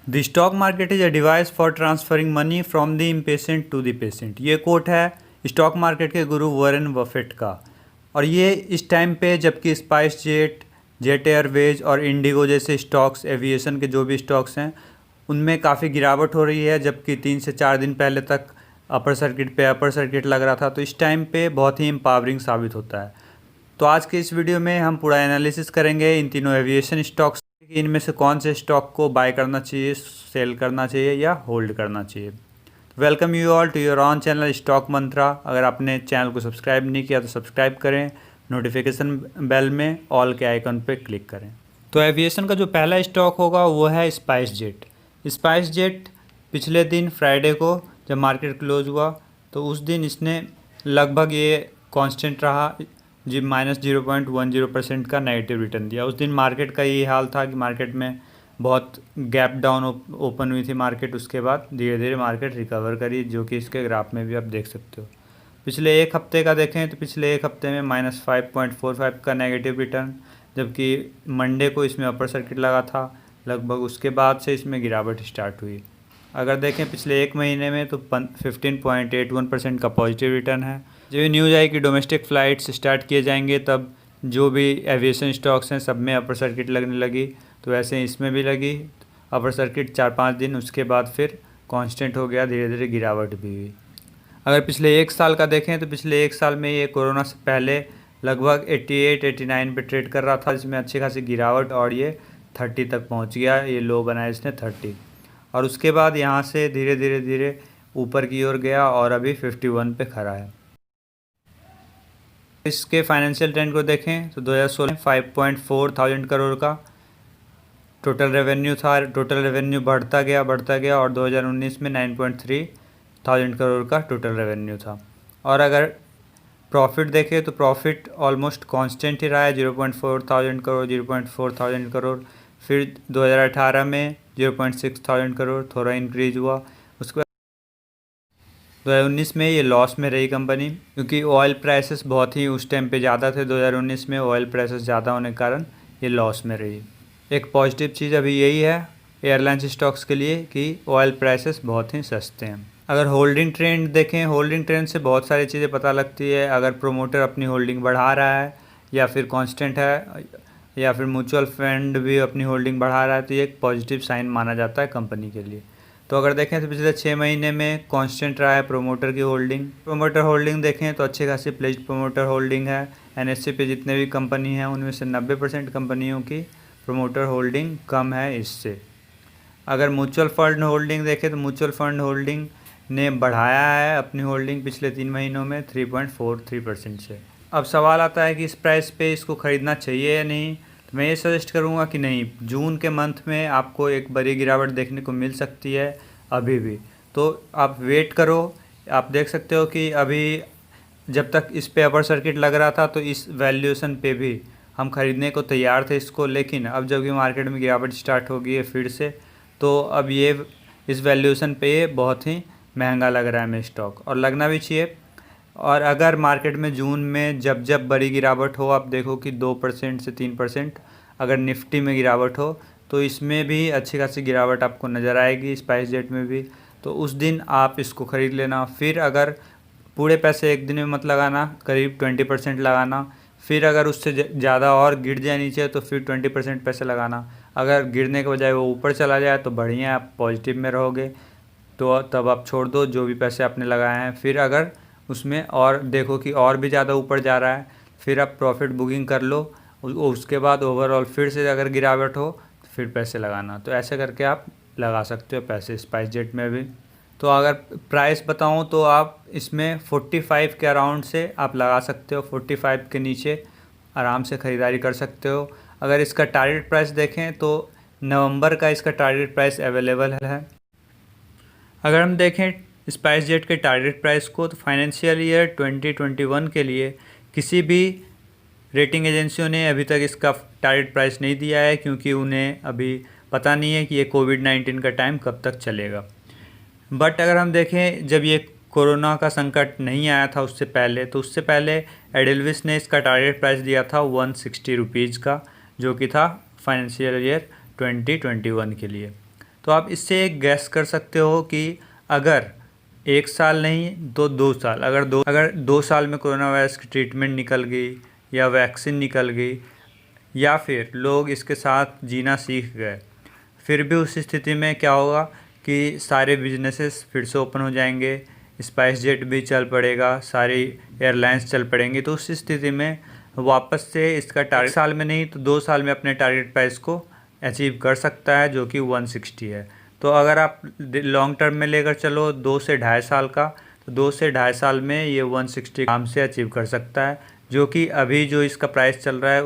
The stock market is a device for transferring money from the impatient to the patient. ये quote है stock market के guru Warren Buffett का। और ये इस टाइम पे जबकि स्पाइस जेट, जेट एयरवेज और इंडिगो जैसे स्टॉक्स, एविएशन के जो भी स्टॉक्स हैं उनमें काफ़ी गिरावट हो रही है, जबकि 3 से 4 दिन पहले तक अपर सर्किट लग रहा था। तो इस टाइम पे बहुत ही एम्पावरिंग साबित होता है। तो आज के इस वीडियो में हम पूरा एनालिसिस करेंगे इन तीनों एविएशन स्टॉक्स कि इनमें से कौन से स्टॉक को बाय करना चाहिए, सेल करना चाहिए या होल्ड करना चाहिए। Welcome you all to your own channel stock Mantra. अगर आपने चैनल को सब्सक्राइब नहीं किया तो सब्सक्राइब करें, नोटिफिकेशन बेल में ऑल के आइकन पर क्लिक करें। तो एविएशन का जो पहला स्टॉक होगा वो है स्पाइस जेट। स्पाइस जेट पिछले दिन फ्राइडे को जब मार्केट क्लोज हुआ तो उस दिन इसने लगभग ये कांस्टेंट रहा जी, -0.10% का नेगेटिव रिटर्न दिया। उस दिन मार्केट का ये हाल था कि मार्केट में बहुत गैप डाउन ओपन हुई थी मार्केट। उसके बाद धीरे धीरे मार्केट रिकवर करी, जो कि इसके ग्राफ में भी आप देख सकते हो। पिछले एक हफ्ते का देखें तो पिछले एक हफ्ते में -5.45 का नेगेटिव रिटर्न, जबकि मंडे को इसमें अपर सर्किट लगा था लगभग। उसके बाद से इसमें गिरावट स्टार्ट हुई। अगर देखें पिछले एक महीने में तो 15.81% का पॉजिटिव रिटर्न है। जब ये न्यूज़ आई कि डोमेस्टिक फ़्लाइट्स स्टार्ट किए जाएंगे तब जो भी एविएशन स्टॉक्स हैं सब में अपर सर्किट लगने लगी, तो वैसे इसमें भी लगी अपर सर्किट 4-5 दिन। उसके बाद फिर कांस्टेंट हो गया, धीरे धीरे गिरावट भी हुई। अगर पिछले एक साल का देखें तो पिछले एक साल में ये कोरोना से पहले लगभग 88-89 पे ट्रेड कर रहा था, जिसमें अच्छी खासी गिरावट और ये 30 तक पहुंच गया। ये लो बनाया इसने 30, और उसके बाद यहाँ से धीरे धीरे धीरे ऊपर की ओर गया और अभी 51 पे खड़ा है। इसके फाइनेंशियल ट्रेंड को देखें तो 2016 में 5.4 थाउजेंड करोड़ का टोटल रेवेन्यू था। टोटल रेवेन्यू बढ़ता गया और 2019 में 9.3 थाउजेंड करोड़ का टोटल रेवेन्यू था। और अगर प्रॉफिट देखें तो प्रॉफिट ऑलमोस्ट कांस्टेंट ही रहा है, 0.4 थाउजेंड करोड़, 0.4 थाउजेंड करोड़। फिर 2018 में 0.6 थाउजेंड करोड़, थोड़ा इंक्रीज हुआ। उसके 2019 में ये लॉस में रही कंपनी, क्योंकि ऑयल प्राइसेस बहुत ही उस टाइम पे ज़्यादा थे। 2019 में ऑयल प्राइसेस ज़्यादा होने के कारण ये लॉस में रही। एक पॉजिटिव चीज़ अभी यही है एयरलाइंस स्टॉक्स के लिए कि ऑयल प्राइसेस बहुत ही सस्ते हैं। अगर होल्डिंग ट्रेंड देखें, होल्डिंग ट्रेंड से बहुत सारी चीज़ें पता लगती है। अगर प्रोमोटर अपनी होल्डिंग बढ़ा रहा है या फिर कांस्टेंट है या फिर म्यूचुअल फंड भी अपनी होल्डिंग बढ़ा रहा है, तो ये एक पॉजिटिव साइन माना जाता है कंपनी के लिए। तो अगर देखें तो पिछले 6 महीने में कांस्टेंट रहा है प्रोमोटर की होल्डिंग। प्रोमोटर होल्डिंग देखें तो अच्छी खासी प्लेज्ड प्रोमोटर होल्डिंग है। एनएससी पे जितने भी कंपनी हैं उनमें से 90% कंपनियों की प्रोमोटर होल्डिंग कम है इससे। अगर म्यूचुअल फंड होल्डिंग देखें तो म्यूचुअल फंड होल्डिंग ने बढ़ाया है अपनी होल्डिंग पिछले 3 महीनों में 3.43% से। अब सवाल आता है कि इस प्राइस पे इसको ख़रीदना चाहिए या नहीं। तो मैं ये सजेस्ट करूँगा कि नहीं, जून के मंथ में आपको एक बड़ी गिरावट देखने को मिल सकती है अभी भी, तो आप वेट करो। आप देख सकते हो कि अभी जब तक इस पे अपर सर्किट लग रहा था तो इस वैल्यूएशन पे भी हम ख़रीदने को तैयार थे इसको, लेकिन अब जब कि मार्केट में गिरावट स्टार्ट हो गई है फिर से, तो अब ये इस वैल्यूएशन पे बहुत ही महंगा लग रहा है हमें स्टॉक, और लगना भी चाहिए। और अगर मार्केट में जून में जब जब बड़ी गिरावट हो, आप देखो कि 2% से 3% अगर निफ्टी में गिरावट हो तो इसमें भी अच्छी खासी गिरावट आपको नज़र आएगी, स्पाइस जेट में भी। तो उस दिन आप इसको ख़रीद लेना। फिर अगर पूरे पैसे एक दिन में मत लगाना, करीब 20% लगाना। फिर अगर उससे ज़्यादा और गिर जाए नीचे तो फिर 20% पैसे लगाना। अगर गिरने के बजाय वो ऊपर चला जाए तो बढ़िया, आप पॉजिटिव में रहोगे, तो तब आप छोड़ दो जो भी पैसे आपने लगाए हैं। फिर अगर उसमें और देखो कि और भी ज़्यादा ऊपर जा रहा है, फिर आप प्रॉफिट बुकिंग कर लो। उसके बाद ओवरऑल फिर से अगर गिरावट हो तो फिर पैसे लगाना। तो ऐसे करके आप लगा सकते हो पैसे स्पाइस जेट में भी। तो अगर प्राइस बताऊं तो आप इसमें 45 के अराउंड से आप लगा सकते हो, 45 के नीचे आराम से ख़रीदारी कर सकते हो। अगर इसका टारगेट प्राइस देखें तो नवंबर का इसका टारगेट प्राइस अवेलेबल है। अगर हम देखें स्पाइस जेट के टारगेट प्राइस को तो फाइनेंशियल ईयर 2021 के लिए किसी भी रेटिंग एजेंसियों ने अभी तक इसका टारगेट प्राइस नहीं दिया है, क्योंकि उन्हें अभी पता नहीं है कि ये कोविड-19 का टाइम कब तक चलेगा। बट अगर हम देखें जब ये कोरोना का संकट नहीं आया था उससे पहले, तो उससे पहले एडेल्विस ने इसका टारगेट प्राइस दिया था 160 रुपीज़ का, जो कि था फाइनेंशियल ईयर 2021 के लिए। तो आप इससे एक गैस कर सकते हो कि अगर 1 साल नहीं तो 2 साल, अगर 2 साल में कोरोना वायरस की ट्रीटमेंट निकल गई या वैक्सीन निकल गई या फिर लोग इसके साथ जीना सीख गए, फिर भी उस स्थिति में क्या होगा कि सारे बिजनेसेस फिर से ओपन हो जाएंगे, स्पाइस जेट भी चल पड़ेगा, सारी एयरलाइंस चल पड़ेंगी। तो उस स्थिति में वापस से इसका टारगेट साल में नहीं तो 2 साल में अपने टारगेट प्राइस को अचीव कर सकता है, जो कि 160 है। तो अगर आप लॉन्ग टर्म में लेकर चलो 2 से 2.5 साल का, तो 2 से 2.5 साल में ये 160 आराम से अचीव कर सकता है, जो कि अभी जो इसका प्राइस चल रहा है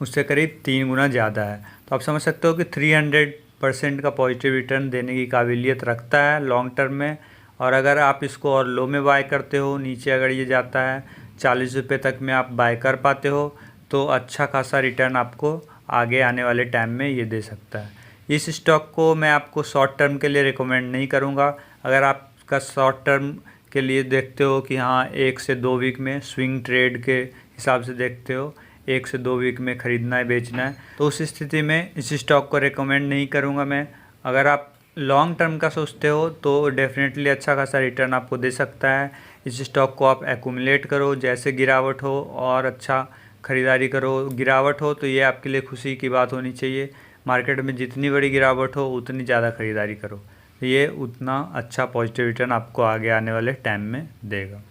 उससे करीब 3 गुना ज़्यादा है। तो आप समझ सकते हो कि 300% का पॉजिटिव रिटर्न देने की काबिलियत रखता है लॉन्ग टर्म में। और अगर आप इसको और लो में बाय करते हो, नीचे अगर ये जाता है 40 रुपये तक में आप बाय कर पाते हो, तो अच्छा खासा रिटर्न आपको आगे आने वाले टाइम में ये दे सकता है। इस स्टॉक को मैं आपको शॉर्ट टर्म के लिए रिकमेंड नहीं करूँगा। अगर आपका शॉर्ट टर्म के लिए देखते हो कि हाँ 1 से 2 वीक में स्विंग ट्रेड के हिसाब से देखते हो, 1 से 2 वीक में ख़रीदना है बेचना है, तो उस स्थिति में इस स्टॉक को रिकमेंड नहीं करूँगा मैं। अगर आप लॉन्ग टर्म का सोचते हो तो डेफिनेटली अच्छा खासा रिटर्न आपको दे सकता है। इस स्टॉक को आप एक्यूमुलेट करो, जैसे गिरावट हो और अच्छा ख़रीदारी करो। गिरावट हो तो ये आपके लिए खुशी की बात होनी चाहिए। मार्केट में जितनी बड़ी गिरावट हो उतनी ज़्यादा ख़रीदारी करो, ये उतना अच्छा पॉजिटिव रिटर्न आपको आगे आने वाले टाइम में देगा।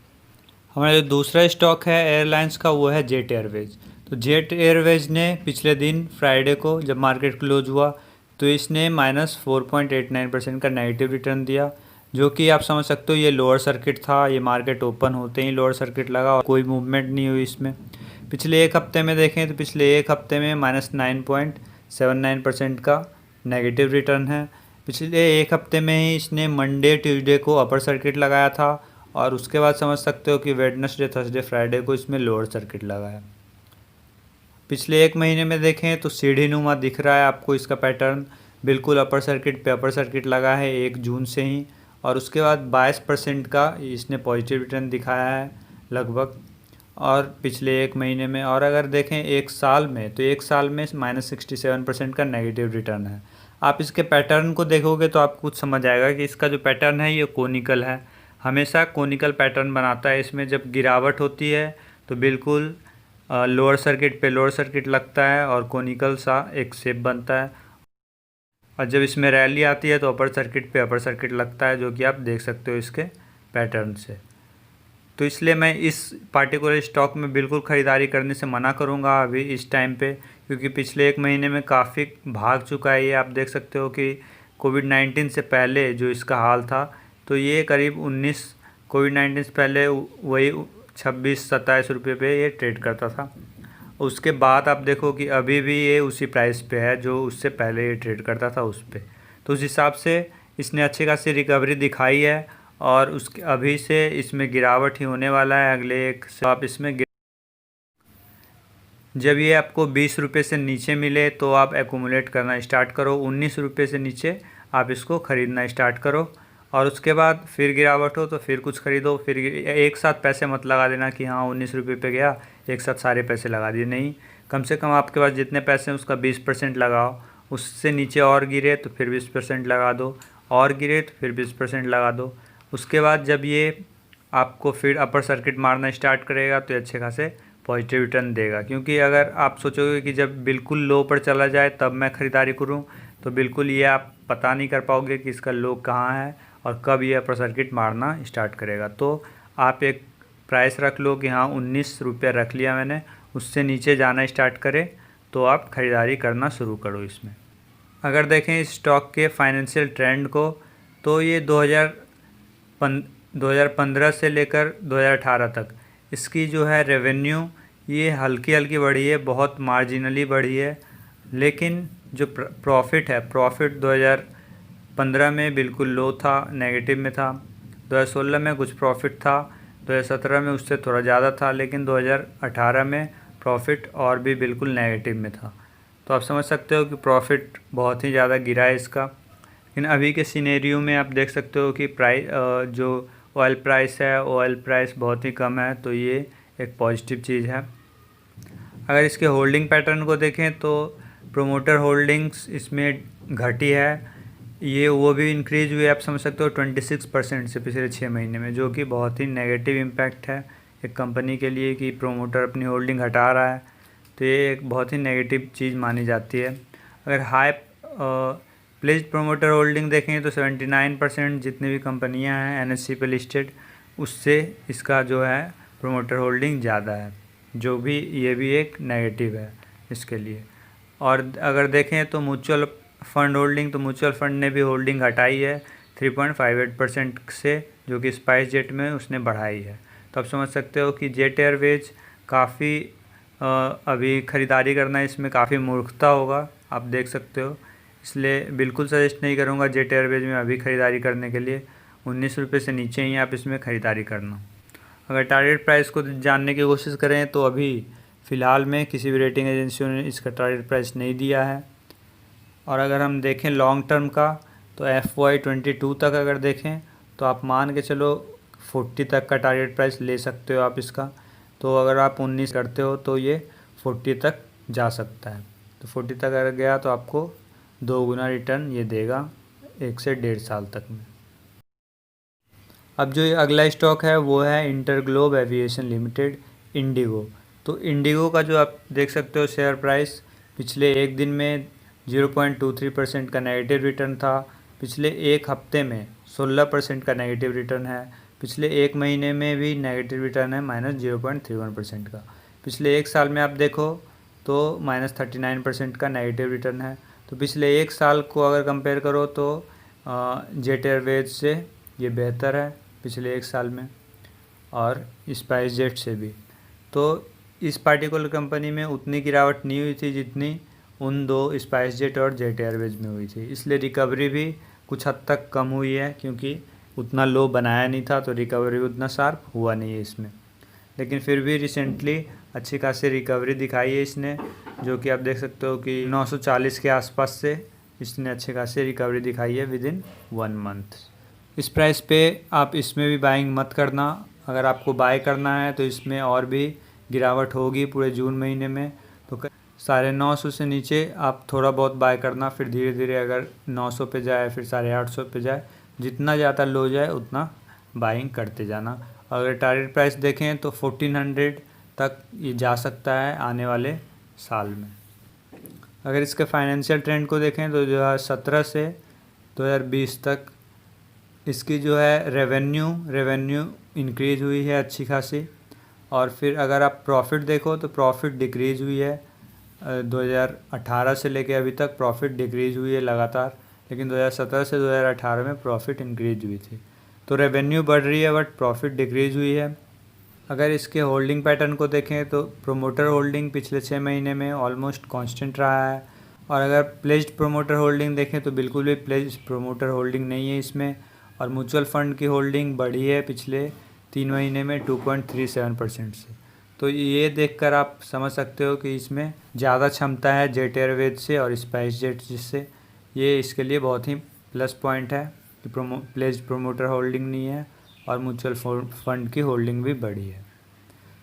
हमारा जो दूसरा स्टॉक है एयरलाइंस का, वो है जेट एयरवेज। तो जेट एयरवेज ने पिछले दिन फ्राइडे को जब मार्केट क्लोज हुआ तो इसने -4.89% का नेगेटिव रिटर्न दिया, जो कि आप समझ सकते हो ये लोअर सर्किट था। ये मार्केट ओपन होते ही लोअर सर्किट लगा और कोई मूवमेंट नहीं हुई इसमें। पिछले एक हफ्ते में देखें तो पिछले एक हफ्ते में -9.79% का नेगेटिव रिटर्न है। पिछले एक हफ्ते में ही इसने मंडे ट्यूसडे को अपर सर्किट लगाया था और उसके बाद समझ सकते हो कि वेडनेसडे थर्सडे फ्राइडे को इसमें लोअर सर्किट लगा है। पिछले एक महीने में देखें तो सीढ़ी नुमा दिख रहा है आपको इसका पैटर्न, बिल्कुल अपर सर्किट पे अपर सर्किट लगा है 1 जून से ही, और उसके बाद 22% का इसने पॉजिटिव रिटर्न दिखाया है लगभग, और पिछले एक महीने में। और अगर देखें 1 साल में तो 1 साल में -67% का नेगेटिव रिटर्न है। आप इसके पैटर्न को देखोगे तो आपको कुछ समझ आएगा कि इसका जो पैटर्न है ये कोनिकल है, हमेशा कोनिकल पैटर्न बनाता है। इसमें जब गिरावट होती है तो बिल्कुल लोअर सर्किट पे लोअर सर्किट लगता है और कोनिकल सा एक शेप बनता है, और जब इसमें रैली आती है तो अपर सर्किट पे अपर सर्किट लगता है, जो कि आप देख सकते हो इसके पैटर्न से। तो इसलिए मैं इस पार्टिकुलर स्टॉक में बिल्कुल ख़रीदारी करने से मना करूंगा अभी इस टाइम पे, क्योंकि पिछले एक महीने में काफ़ी भाग चुका है ये। आप देख सकते हो कि कोविड-19 से पहले जो इसका हाल था, तो ये करीब 19 कोविड-19 से पहले वही 26-27 रुपये पे ये ट्रेड करता था। उसके बाद आप देखो कि अभी भी ये उसी प्राइस पे है जो उससे पहले ये ट्रेड करता था उस पे। तो उस हिसाब से इसने अच्छी खासी रिकवरी दिखाई है और उसके अभी से इसमें गिरावट ही होने वाला है अगले एक से। आप इसमें जब ये आपको 20 रुपये से नीचे मिले तो आप एक्यूमुलेट करना स्टार्ट करो, 19 रुपये से नीचे आप इसको ख़रीदना स्टार्ट करो, और उसके बाद फिर गिरावट हो तो फिर कुछ ख़रीदो। फिर एक साथ पैसे मत लगा देना कि हाँ 19 रुपये पे गया एक साथ सारे पैसे लगा दिए, नहीं। कम से कम आपके पास जितने पैसे हैं उसका 20% लगाओ, उससे नीचे और गिरे तो फिर 20% लगा दो, और गिरे तो फिर 20% लगा दो। उसके बाद जब ये आपको फिर अपर सर्किट मारना स्टार्ट करेगा तो अच्छे खासे पॉजिटिव रिटर्न देगा। क्योंकि अगर आप सोचोगे कि जब बिल्कुल लो पर चला जाए तब मैं ख़रीदारी करूं, तो बिल्कुल ये आप पता नहीं कर पाओगे कि इसका लो कहाँ है और कब ये अपर सर्किट मारना स्टार्ट करेगा। तो आप एक प्राइस रख लो कि हाँ 19 रुपये रख लिया मैंने, उससे नीचे जाना स्टार्ट करे तो आप ख़रीदारी करना शुरू करो इसमें। अगर देखें इस स्टॉक के फाइनेंशियल ट्रेंड को, तो ये 2015 से लेकर 2018 तक इसकी जो है रेवेन्यू ये हल्की हल्की बढ़ी है, बहुत मार्जिनली बढ़ी है। लेकिन जो प्रॉफिट है, प्रॉफिट 2015 में बिल्कुल लो था, नेगेटिव में था। 2016 में कुछ प्रॉफिट था, 2017 में उससे थोड़ा ज़्यादा था, लेकिन 2018 में प्रॉफिट और भी बिल्कुल नेगेटिव में था। तो आप समझ सकते हो कि प्रॉफिट बहुत ही ज़्यादा गिरा है इसका। लेकिन अभी के सिनेरियो में आप देख सकते हो कि जो ऑयल प्राइस है, ऑयल प्राइस बहुत ही कम है, तो ये एक पॉजिटिव चीज़ है। अगर इसके होल्डिंग पैटर्न को देखें तो प्रोमोटर होल्डिंग्स इसमें घटी है, ये वो भी इंक्रीज हुई है, आप समझ सकते हो 26% से पिछले 6 महीने में, जो कि बहुत ही नेगेटिव इम्पैक्ट है एक कंपनी के लिए कि प्रोमोटर अपनी होल्डिंग हटा रहा है। तो ये एक बहुत ही नेगेटिव चीज़ मानी जाती है। अगर हाई प्लेज्ड प्रोमोटर होल्डिंग देखें तो 79% जितनी भी कंपनियां हैं NSE पे लिस्टेड, उससे इसका जो है प्रोमोटर होल्डिंग ज़्यादा है, जो भी ये भी एक नेगेटिव है इसके लिए। और अगर देखें तो म्यूचुअल फंड होल्डिंग, तो म्यूचुअल फंड ने भी होल्डिंग घटाई है 3.58% से, जो कि स्पाइस जेट में उसने बढ़ाई है। तो आप समझ सकते हो कि जेट एयरवेज काफ़ी अभी ख़रीदारी करना इसमें काफ़ी मूर्खता होगा, आप देख सकते हो। इसलिए बिल्कुल सजेस्ट नहीं करूँगा जेट एयरवेज में अभी ख़रीदारी करने के लिए। 19 रुपये से नीचे ही आप इसमें ख़रीदारी करना। अगर टारगेट प्राइस को जानने की कोशिश करें तो अभी फ़िलहाल में किसी भी रेटिंग एजेंसियों ने इसका टारगेट प्राइस नहीं दिया है। और अगर हम देखें लॉन्ग टर्म का, तो FY22 तक अगर देखें तो आप मान के चलो 40 तक का टारगेट प्राइस ले सकते हो आप इसका। तो अगर आप 19 करते हो तो ये 40 तक जा सकता है। तो 40 तक अगर गया तो आपको 2 गुना रिटर्न ये देगा 1 से 1.5 साल तक में। अब जो ये अगला स्टॉक है वो है इंटरग्लोब एविएशन लिमिटेड, इंडिगो। तो इंडिगो का जो आप देख सकते हो शेयर प्राइस पिछले एक दिन में 0.23% का नेगेटिव रिटर्न था, पिछले एक हफ्ते में 16% का नेगेटिव रिटर्न है, पिछले एक महीने में भी नेगेटिव रिटर्न है -0.31% का, पिछले एक साल में आप देखो तो -39% का नेगेटिव रिटर्न है। तो पिछले एक साल को अगर कंपेयर करो तो जेट एयरवेज से ये बेहतर है पिछले एक साल में, और स्पाइस जेट से भी। तो इस पार्टिकुलर कंपनी में उतनी गिरावट नहीं हुई थी जितनी उन दो स्पाइस जेट और जेट एयरवेज में हुई थी, इसलिए रिकवरी भी कुछ हद तक कम हुई है, क्योंकि उतना लो बनाया नहीं था तो रिकवरी उतना शार्प हुआ नहीं है इसमें। लेकिन फिर भी रिसेंटली अच्छी खासी रिकवरी दिखाई है इसने, जो कि आप देख सकते हो कि 940 के आसपास से इसने अच्छी खासी रिकवरी दिखाई है विदिन 1 मंथ। इस प्राइस पे आप इसमें भी बाइंग मत करना। अगर आपको बाय करना है तो इसमें और भी गिरावट होगी पूरे जून महीने में, तो 950 से नीचे आप थोड़ा बहुत बाय करना, फिर धीरे धीरे अगर 900 पे जाए फिर 850 पे जाए, जितना ज़्यादा लो जाए उतना बाइंग करते जाना। अगर टारगेट प्राइस देखें तो 1400 तक ये जा सकता है आने वाले साल में। अगर इसके फाइनेंशियल ट्रेंड को देखें तो 2017 से 2020 तक इसकी जो है रेवेन्यू इंक्रीज़ हुई है अच्छी खासी। और फिर अगर आप प्रॉफिट देखो तो प्रॉफिट डिक्रीज़ हुई है 2018 से लेके अभी तक प्रॉफिट डिक्रीज़ हुई है लगातार, लेकिन 2017 से 2018 में प्रॉफिट इंक्रीज हुई थी। तो रेवेन्यू बढ़ रही है बट प्रॉफिट डिक्रीज़ हुई है। अगर इसके होल्डिंग पैटर्न को देखें तो प्रोमोटर होल्डिंग पिछले 6 महीने में ऑलमोस्ट कांस्टेंट रहा है। और अगर प्लेज्ड प्रोमोटर होल्डिंग देखें तो बिल्कुल भी प्लेज्ड प्रोमोटर होल्डिंग नहीं है इसमें। और म्यूचुअल फंड की होल्डिंग बढ़ी है पिछले 3 महीने में 2.37% से। तो ये देखकर आप समझ सकते हो कि इसमें ज़्यादा क्षमता है जेट एयरवेज से और स्पाइस जेट, जिससे ये इसके लिए बहुत ही प्लस पॉइंट है कि प्लेज्ड प्रोमोटर होल्डिंग नहीं है और म्यूचुअल फंड की होल्डिंग भी बढ़ी है।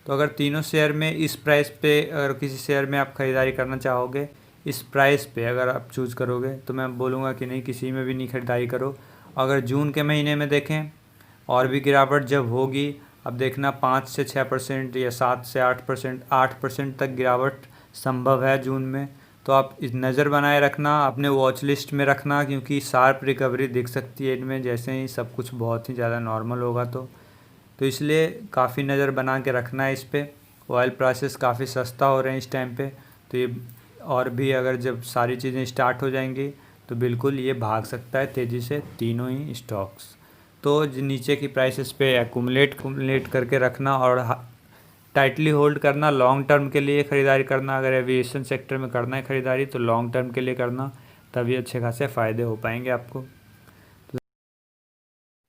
तो अगर तीनों शेयर में इस प्राइस पे, अगर किसी शेयर में आप ख़रीदारी करना चाहोगे इस प्राइस पे अगर आप चूज़ करोगे, तो मैं बोलूँगा कि नहीं, किसी में भी नहीं खरीदारी करो। अगर जून के महीने में देखें और भी गिरावट जब होगी, अब देखना 5 से 6% या 7 से 8% तक गिरावट संभव है जून में। तो आप इस नज़र बनाए रखना, अपने वॉच लिस्ट में रखना, क्योंकि शार्प रिकवरी दिख सकती है इनमें जैसे ही सब कुछ बहुत ही ज़्यादा नॉर्मल होगा। तो इसलिए काफ़ी नज़र बना के रखना है इस पर। ऑयल प्राइसेस काफ़ी सस्ता हो रहे हैं इस टाइम पे, तो ये और भी अगर जब सारी चीज़ें स्टार्ट हो जाएंगी तो बिल्कुल ये भाग सकता है तेज़ी से तीनों ही स्टॉक्स। तो नीचे की प्राइसेस पे एक्यूमुलेट करके रखना और टाइटली होल्ड करना, लॉन्ग टर्म के लिए ख़रीदारी करना। अगर एविएशन सेक्टर में करना है ख़रीदारी तो लॉन्ग टर्म के लिए करना, तभी अच्छे खासे फ़ायदे हो पाएंगे आपको। तो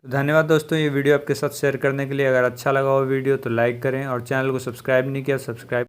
धन्यवाद दोस्तों, ये वीडियो आपके साथ शेयर करने के लिए। अगर अच्छा लगा हो वीडियो तो लाइक करें और चैनल को सब्सक्राइब नहीं किया सब्सक्राइब